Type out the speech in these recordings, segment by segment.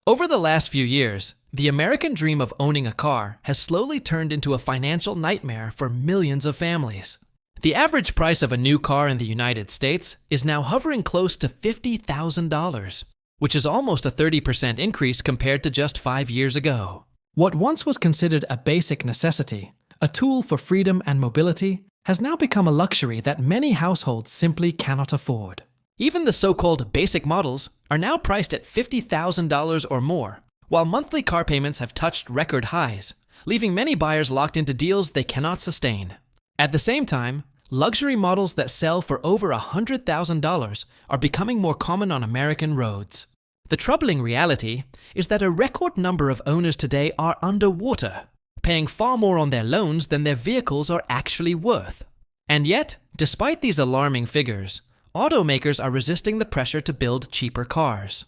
Over the last few years, the American dream of owning a car has slowly turned into a financial nightmare for millions of families. The average price of a new car in the United States is now hovering close to $50,000, which is almost a 30% increase compared to just 5 years ago. What once was considered a basic necessity, a tool for freedom and mobility, has now become a luxury that many households simply cannot afford. Even the so-called basic models are now priced at $50,000 or more, while monthly car payments have touched record highs, leaving many buyers locked into deals they cannot sustain. At the same time, luxury models that sell for over $100,000 are becoming more common on American roads. The troubling reality is that a record number of owners today are underwater, paying far more on their loans than their vehicles are actually worth. And yet, despite these alarming figures, automakers are resisting the pressure to build cheaper cars.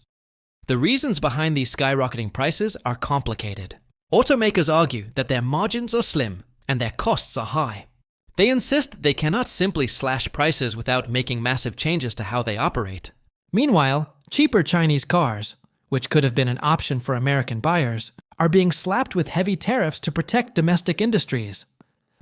The reasons behind these skyrocketing prices are complicated. Automakers argue that their margins are slim and their costs are high. They insist they cannot simply slash prices without making massive changes to how they operate. Meanwhile, cheaper Chinese cars, which could have been an option for American buyers, are being slapped with heavy tariffs to protect domestic industries.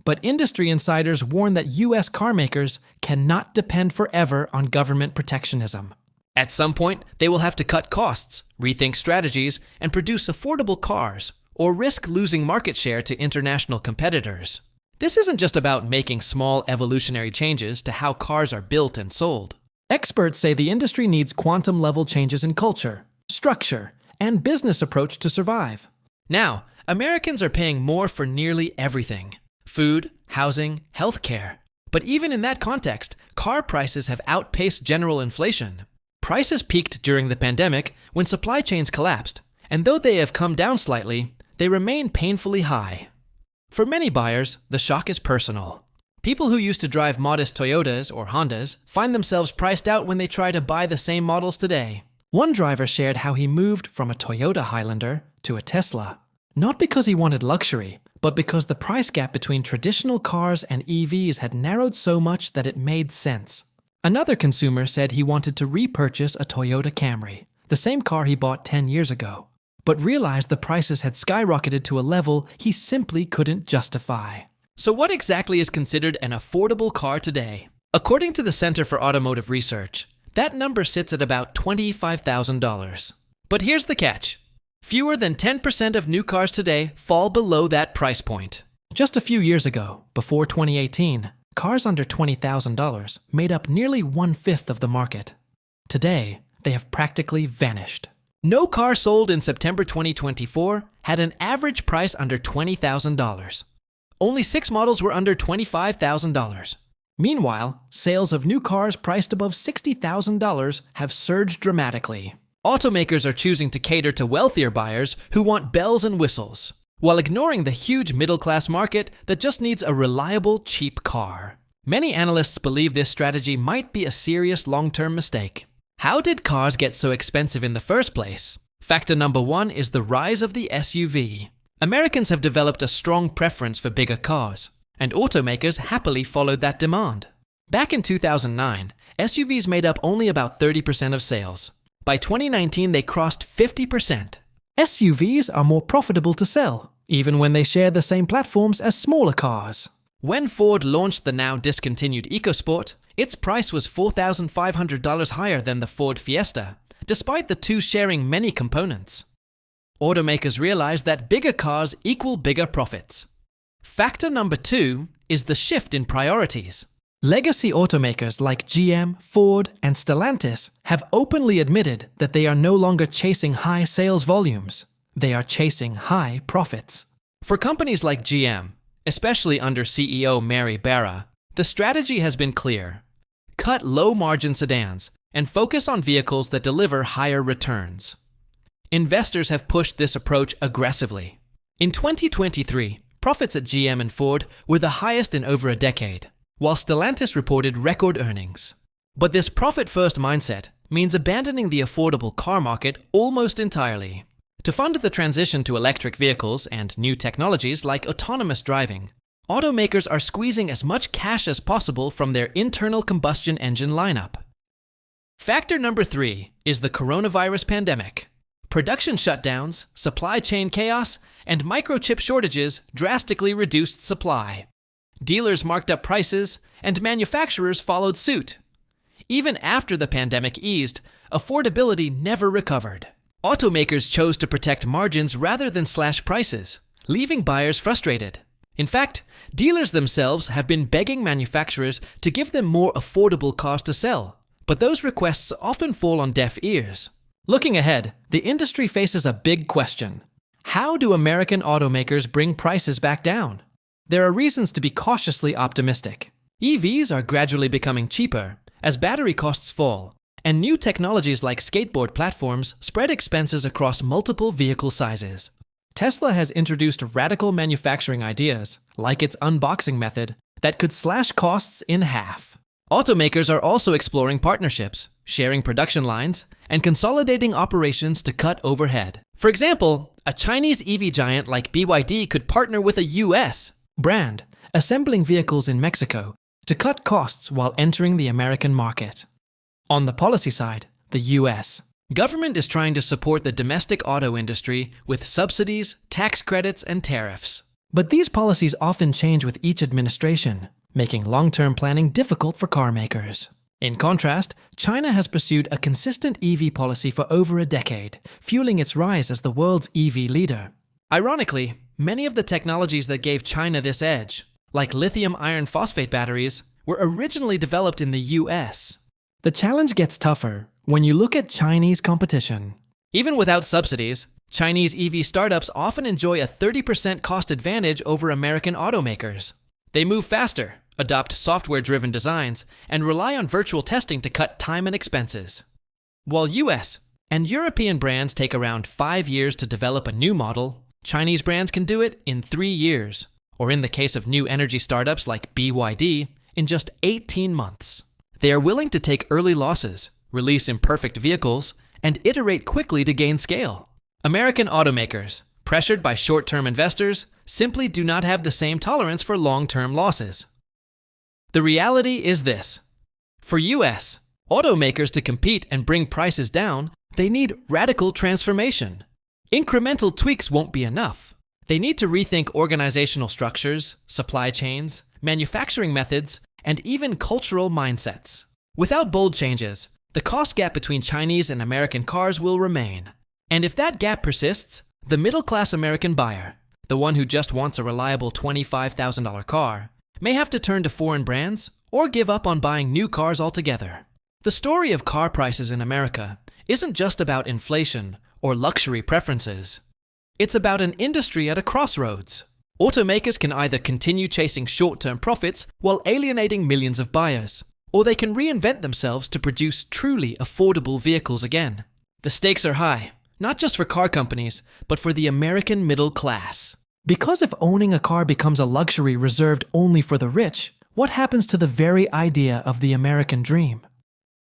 But industry insiders warn that U.S. carmakers cannot depend forever on government protectionism. At some point, they will have to cut costs, rethink strategies, and produce affordable cars, or risk losing market share to international competitors. This isn't just about making small evolutionary changes to how cars are built and sold. Experts say the industry needs quantum-level changes in culture, structure, and business approach to survive. Now, Americans are paying more for nearly everything: food, housing, healthcare. But even in that context, car prices have outpaced general inflation. Prices peaked during the pandemic when supply chains collapsed, and though they have come down slightly, they remain painfully high. For many buyers, the shock is personal. People who used to drive modest Toyotas or Hondas find themselves priced out when they try to buy the same models today. One driver shared how he moved from a Toyota Highlander to a Tesla, not because he wanted luxury, but because the price gap between traditional cars and EVs had narrowed so much that it made sense. Another consumer said he wanted to repurchase a Toyota Camry, the same car he bought 10 years ago, but realized the prices had skyrocketed to a level he simply couldn't justify. So what exactly is considered an affordable car today? According to the Center for Automotive Research, that number sits at about $25,000. But here's the catch. Fewer than 10% of new cars today fall below that price point. Just a few years ago, before 2018, cars under $20,000 made up nearly 1/5 of the market. Today, they have practically vanished. No car sold in September 2024 had an average price under $20,000. Only 6 models were under $25,000. Meanwhile, sales of new cars priced above $60,000 have surged dramatically. Automakers are choosing to cater to wealthier buyers who want bells and whistles, while ignoring the huge middle-class market that just needs a reliable, cheap car. Many analysts believe this strategy might be a serious long-term mistake. How did cars get so expensive in the first place? Factor number 1 is the rise of the SUV. Americans have developed a strong preference for bigger cars, and automakers happily followed that demand. Back in 2009, SUVs made up only about 30% of sales. By 2019, they crossed 50%. SUVs are more profitable to sell, even when they share the same platforms as smaller cars. When Ford launched the now discontinued EcoSport, its price was $4,500 higher than the Ford Fiesta, despite the two sharing many components. Automakers realized that bigger cars equal bigger profits. Factor number 2 is the shift in priorities. Legacy automakers like GM, Ford, and Stellantis have openly admitted that they are no longer chasing high sales volumes. They are chasing high profits. For companies like GM, especially under CEO Mary Barra, the strategy has been clear. Cut low-margin sedans and focus on vehicles that deliver higher returns. Investors have pushed this approach aggressively. In 2023, profits at GM and Ford were the highest in over a decade, while Stellantis reported record earnings. But this profit-first mindset means abandoning the affordable car market almost entirely. To fund the transition to electric vehicles and new technologies like autonomous driving, automakers are squeezing as much cash as possible from their internal combustion engine lineup. Factor number 3 is the coronavirus pandemic. Production shutdowns, supply chain chaos, and microchip shortages drastically reduced supply. Dealers marked up prices, and manufacturers followed suit. Even after the pandemic eased, affordability never recovered. Automakers chose to protect margins rather than slash prices, leaving buyers frustrated. In fact, dealers themselves have been begging manufacturers to give them more affordable cars to sell, but those requests often fall on deaf ears. Looking ahead, the industry faces a big question. How do American automakers bring prices back down? There are reasons to be cautiously optimistic. EVs are gradually becoming cheaper as battery costs fall, and new technologies like skateboard platforms spread expenses across multiple vehicle sizes. Tesla has introduced radical manufacturing ideas, like its unboxing method, that could slash costs in half. Automakers are also exploring partnerships, sharing production lines, and consolidating operations to cut overhead. For example, a Chinese EV giant like BYD could partner with a US brand, assembling vehicles in Mexico, to cut costs while entering the American market. On the policy side, the US government is trying to support the domestic auto industry with subsidies, tax credits, and tariffs. But these policies often change with each administration, making long-term planning difficult for car makers. In contrast, China has pursued a consistent EV policy for over a decade, fueling its rise as the world's EV leader. Ironically, many of the technologies that gave China this edge, like lithium iron phosphate batteries, were originally developed in the US. The challenge gets tougher when you look at Chinese competition. Even without subsidies, Chinese EV startups often enjoy a 30% cost advantage over American automakers. They move faster, adopt software-driven designs, and rely on virtual testing to cut time and expenses. While US and European brands take around 5 years to develop a new model, Chinese brands can do it in 3 years, or in the case of new energy startups like BYD, in just 18 months. They are willing to take early losses, release imperfect vehicles, and iterate quickly to gain scale. American automakers, pressured by short-term investors, simply do not have the same tolerance for long-term losses. The reality is this. For US automakers to compete and bring prices down, they need radical transformation. Incremental tweaks won't be enough. They need to rethink organizational structures, supply chains, manufacturing methods, and even cultural mindsets. Without bold changes, the cost gap between Chinese and American cars will remain. And if that gap persists, the middle-class American buyer, the one who just wants a reliable $25,000 car, may have to turn to foreign brands or give up on buying new cars altogether. The story of car prices in America isn't just about inflation or luxury preferences. It's about an industry at a crossroads. Automakers can either continue chasing short-term profits while alienating millions of buyers, or they can reinvent themselves to produce truly affordable vehicles again. The stakes are high, not just for car companies, but for the American middle class. Because if owning a car becomes a luxury reserved only for the rich, what happens to the very idea of the American dream?